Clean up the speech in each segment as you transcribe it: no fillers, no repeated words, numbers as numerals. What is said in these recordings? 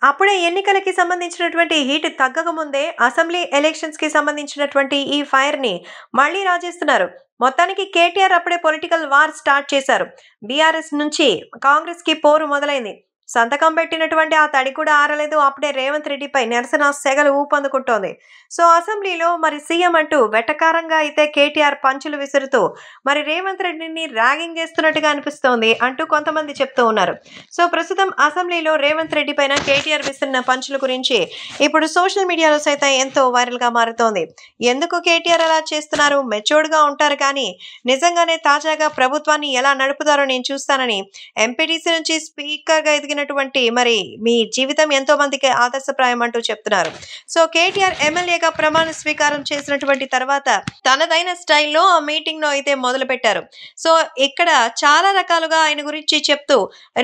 అప్పుడే ఎన్నికలకి సంబంధించినటువంటి హీట్ తగ్గకముందే అసెంబ్లీ ఎలక్షన్స్‌కి సంబంధించినటువంటి ఈ ఫైర్‌ని మళ్ళీ రాజేస్తున్నారు. మొత్తానికి కేటీఆర్ అప్పుడే పొలిటికల్ వార్ స్టార్ట్ చేశారు. బీఆర్ఎస్ నుంచి కాంగ్రెస్‌కి పోరు మొదలైంది. సంతకం పెట్టినటువంటి ఆ తడి కూడా ఆరలేదు. అప్పుడే రేవంత్ రెడ్డిపై నిరసన సెగలు ఊపందుకుంటోంది. సో, అసెంబ్లీలో మరి సీఎం అంటూ వెటకారంగా అయితే కేటీఆర్ పంచులు విసురుతూ మరి రేవంత్ రెడ్డిని ర్యాగింగ్ చేస్తున్నట్టుగా అనిపిస్తోంది అంటూ కొంతమంది చెప్తూ ఉన్నారు. సో, ప్రస్తుతం అసెంబ్లీలో రేవంత్ రెడ్డి పైన కేటీఆర్ విసిరిన పంచుల గురించి ఇప్పుడు సోషల్ మీడియాలో సైతం ఎంతో వైరల్‌గా మారుతోంది. ఎందుకు కేటీఆర్ అలా చేస్తున్నారు? మెచ్యూర్డ్‌గా ఉంటారు కానీ నిజంగానే తాజాగా ప్రభుత్వాన్ని ఎలా నడుపుతారో నేను చూస్తానని ఎంపీటీసీ నుంచి స్పీకర్‌గా ఎదిగినటువంటి మరి మీ జీవితం ఎంతో మందికి ఆదర్శప్రాయం అంటూ చెప్తున్నారు. సో, కేటీఆర్ ఎమ్మెల్యేగా ప్రమాణ స్వీకారం చేసినటువంటి తర్వాత తనదైన స్టైల్‌లో ఆ మీటింగ్‌ను అయితే మొదలుపెట్టారు. సో, ఇక్కడ చాలా రకాలుగా ఆయన గురించి చెప్తూ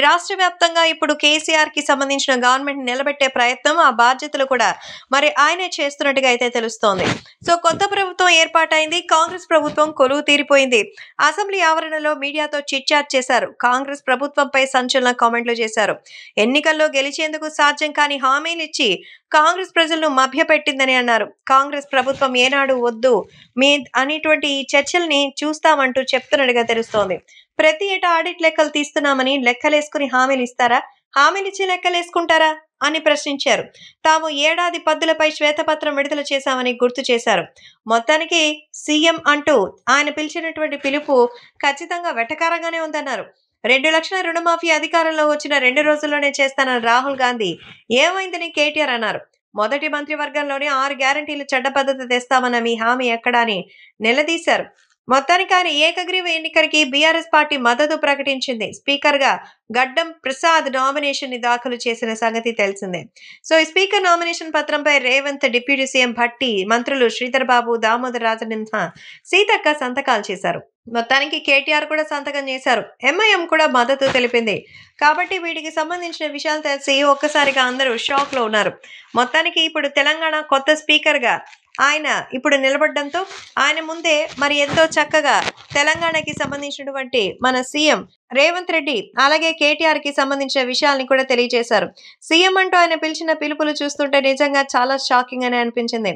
రాష్ట్ర వ్యాప్తంగా ఇప్పుడు కేసీఆర్‌కి సంబంధించిన గవర్నమెంట్ నిలబెట్టే ప్రయత్నం, ఆ బాధ్యతలు కూడా మరి ఆయనే చేస్తున్నట్టుగా అయితే తెలుస్తోంది. సో, కొత్త ప్రభుత్వం ఏర్పాటైంది. కాంగ్రెస్ ప్రభుత్వం కొలువు తీరిపోయింది. అసెంబ్లీ ఆవరణలో మీడియాతో చిట్ చాట్ చేశారు. కాంగ్రెస్ ప్రభుత్వంపై సంచలన కామెంట్లు చేశారు. ఎన్నికల్లో గెలిచేందుకు సాధ్యం కాని హామీలిచ్చి కాంగ్రెస్ ప్రజలను మభ్యపెట్టిందని అన్నారు. కాంగ్రెస్ ప్రభుత్వం ఏనాడు వద్దు మీ అనేటువంటి ఈ చర్చల్ని చూస్తామంటూ చెప్తున్నట్టుగా తెలుస్తోంది. ప్రతి ఏటా ఆడిట్ లెక్కలు తీస్తున్నామని లెక్కలేసుకుని హామీలు ఇస్తారా? హామీలిచ్చి లెక్కలేసుకుంటారా? అని ప్రశ్నించారు. తాము ఏడాది పద్దులపై శ్వేతపత్రం విడుదల చేశామని గుర్తు చేశారు. మొత్తానికి సీఎం అంటూ ఆయన పిలిచినటువంటి పిలుపు ఖచ్చితంగా వెటకారంగానే ఉందన్నారు. 2,00,000 రుణమాఫీ అధికారంలో వచ్చిన 2 రోజుల్లోనే చేస్తానన్న రాహుల్ గాంధీ ఏమైందని కేటీఆర్ అన్నారు. మొదటి మంత్రివర్గంలోనే 6 గ్యారంటీలు చట్టబద్ధత తెస్తామన్న మీ హామీ ఎక్కడా అని నిలదీశారు. మొత్తానికి ఆయన ఏకగ్రీవ ఎన్నికకి బీఆర్ఎస్ పార్టీ మద్దతు ప్రకటించింది. స్పీకర్‌గా గడ్డం ప్రసాద్ నామినేషన్‌ని దాఖలు చేసిన సంగతి తెలిసిందే. సో, ఈ స్పీకర్ నామినేషన్ పత్రంపై రేవంత్, డిప్యూటీ సీఎం భట్టి, మంత్రులు శ్రీధర్ బాబు, దామోదర్ రాజనరసింహ, సీతక్క సంతకాలు చేశారు. మొత్తానికి కేటీఆర్ కూడా సంతకం చేశారు. ఎంఐఎం కూడా మద్దతు తెలిపింది. కాబట్టి వీటికి సంబంధించిన విషయాలు తెలిసి ఒక్కసారిగా అందరూ షాక్‌లో ఉన్నారు. మొత్తానికి ఇప్పుడు తెలంగాణ కొత్త స్పీకర్‌గా ఆయన ఇప్పుడు నిలబడడంతో ఆయన ముందే మరి ఎంతో చక్కగా తెలంగాణకి సంబంధించినటువంటి మన సీఎం రేవంత్ రెడ్డి అలాగే కేటీఆర్‌కి సంబంధించిన విషయాల్ని కూడా తెలియజేశారు. సీఎం అంటూ ఆయన పిలిచిన పిలుపులు చూస్తుంటే నిజంగా చాలా షాకింగ్ అనే అనిపించింది.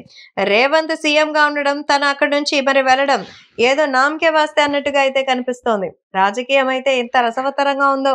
రేవంత్ సీఎంగా ఉండడం, తను అక్కడి నుంచి మరి వెళ్ళడం ఏదో నామ్‌కే వాస్తే అన్నట్టుగా అయితే కనిపిస్తోంది. రాజకీయం అయితే ఎంత రసవత్తరంగా ఉందో.